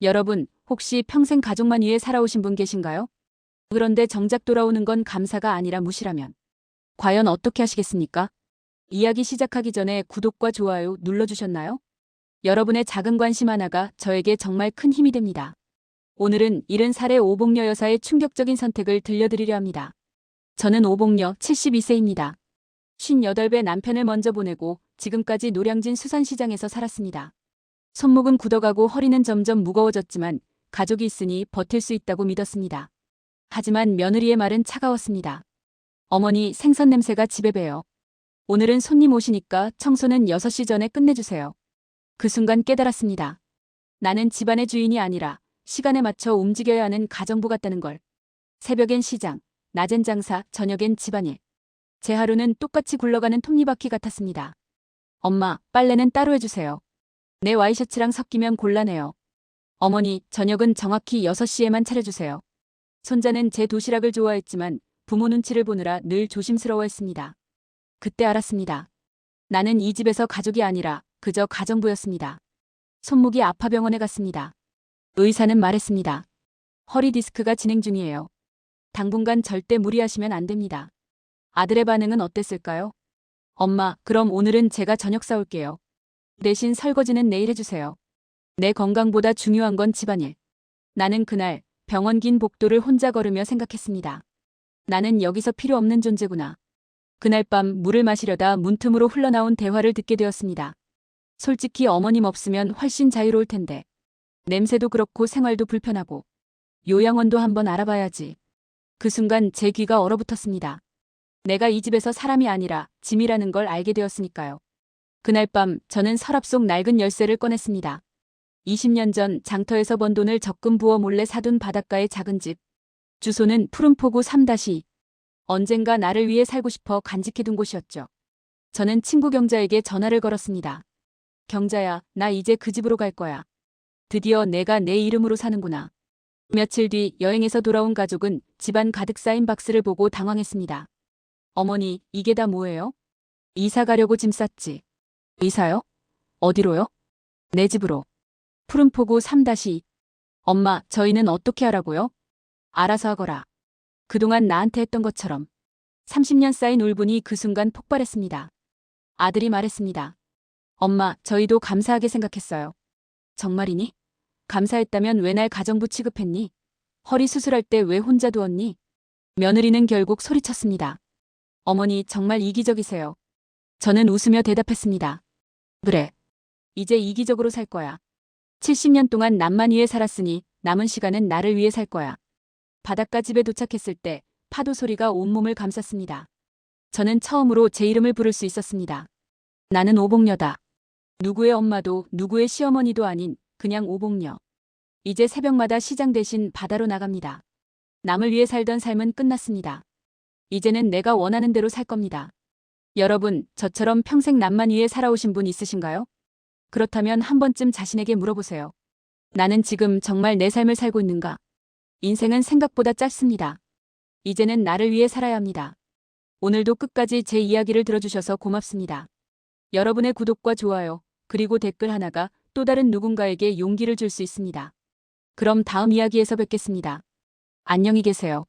여러분, 혹시 평생 가족만 위해 살아오신 분 계신가요? 그런데 정작 돌아오는 건 감사가 아니라 무시라면 과연 어떻게 하시겠습니까? 이야기 시작하기 전에 구독과 좋아요 눌러주셨나요? 여러분의 작은 관심 하나가 저에게 정말 큰 힘이 됩니다. 오늘은 70살의 오복녀 여사의 충격적인 선택을 들려드리려 합니다. 저는 오복녀 72세입니다. 58배 남편을 먼저 보내고 지금까지 노량진 수산시장에서 살았습니다. 손목은 굳어가고 허리는 점점 무거워졌지만 가족이 있으니 버틸 수 있다고 믿었습니다. 하지만 며느리의 말은 차가웠습니다. 어머니, 생선 냄새가 집에 배요. 오늘은 손님 오시니까 청소는 6시 전에 끝내주세요. 그 순간 깨달았습니다. 나는 집안의 주인이 아니라 시간에 맞춰 움직여야 하는 가정부 같다는 걸. 새벽엔 시장, 낮엔 장사, 저녁엔 집안일. 제 하루는 똑같이 굴러가는 톱니바퀴 같았습니다. 엄마, 빨래는 따로 해주세요. 내 와이셔츠랑 섞이면 곤란해요. 어머니, 저녁은 정확히 6시에만 차려주세요. 손자는 제 도시락을 좋아했지만 부모 눈치를 보느라 늘 조심스러워했습니다. 그때 알았습니다. 나는 이 집에서 가족이 아니라 그저 가정부였습니다. 손목이 아파 병원에 갔습니다. 의사는 말했습니다. 허리 디스크가 진행 중이에요. 당분간 절대 무리하시면 안 됩니다. 아들의 반응은 어땠을까요? 엄마, 그럼 오늘은 제가 저녁 싸올게요. 대신 설거지는 내일 해주세요. 내 건강보다 중요한 건 집안일. 나는 그날 병원 긴 복도를 혼자 걸으며 생각했습니다. 나는 여기서 필요 없는 존재구나. 그날 밤 물을 마시려다 문틈으로 흘러나온 대화를 듣게 되었습니다. 솔직히 어머님 없으면 훨씬 자유로울 텐데. 냄새도 그렇고 생활도 불편하고. 요양원도 한번 알아봐야지. 그 순간 제 귀가 얼어붙었습니다. 내가 이 집에서 사람이 아니라 짐이라는 걸 알게 되었으니까요. 그날 밤 저는 서랍 속 낡은 열쇠를 꺼냈습니다. 20년 전 장터에서 번 돈을 적금 부어 몰래 사둔 바닷가의 작은 집. 주소는 푸른포구 3-2. 언젠가 나를 위해 살고 싶어 간직해둔 곳이었죠. 저는 친구 경자에게 전화를 걸었습니다. 경자야, 나 이제 그 집으로 갈 거야. 드디어 내가 내 이름으로 사는구나. 며칠 뒤 여행에서 돌아온 가족은 집안 가득 쌓인 박스를 보고 당황했습니다. 어머니, 이게 다 뭐예요? 이사 가려고 짐 쌌지. 이사요? 어디로요? 내 집으로. 푸른포구 3-2. 엄마, 저희는 어떻게 하라고요? 알아서 하거라. 그동안 나한테 했던 것처럼. 30년 쌓인 울분이 그 순간 폭발했습니다. 아들이 말했습니다. 엄마, 저희도 감사하게 생각했어요. 정말이니? 감사했다면 왜 날 가정부 취급했니? 허리 수술할 때 왜 혼자 두었니? 며느리는 결국 소리쳤습니다. 어머니, 정말 이기적이세요. 저는 웃으며 대답했습니다. 그래. 이제 이기적으로 살 거야. 70년 동안 남만 위해 살았으니 남은 시간은 나를 위해 살 거야. 바닷가 집에 도착했을 때 파도 소리가 온몸을 감쌌습니다. 저는 처음으로 제 이름을 부를 수 있었습니다. 나는 오복녀다. 누구의 엄마도 누구의 시어머니도 아닌 그냥 오복녀. 이제 새벽마다 시장 대신 바다로 나갑니다. 남을 위해 살던 삶은 끝났습니다. 이제는 내가 원하는 대로 살 겁니다. 여러분, 저처럼 평생 남만 위해 살아오신 분 있으신가요? 그렇다면 한 번쯤 자신에게 물어보세요. 나는 지금 정말 내 삶을 살고 있는가? 인생은 생각보다 짧습니다. 이제는 나를 위해 살아야 합니다. 오늘도 끝까지 제 이야기를 들어주셔서 고맙습니다. 여러분의 구독과 좋아요, 그리고 댓글 하나가 또 다른 누군가에게 용기를 줄 수 있습니다. 그럼 다음 이야기에서 뵙겠습니다. 안녕히 계세요.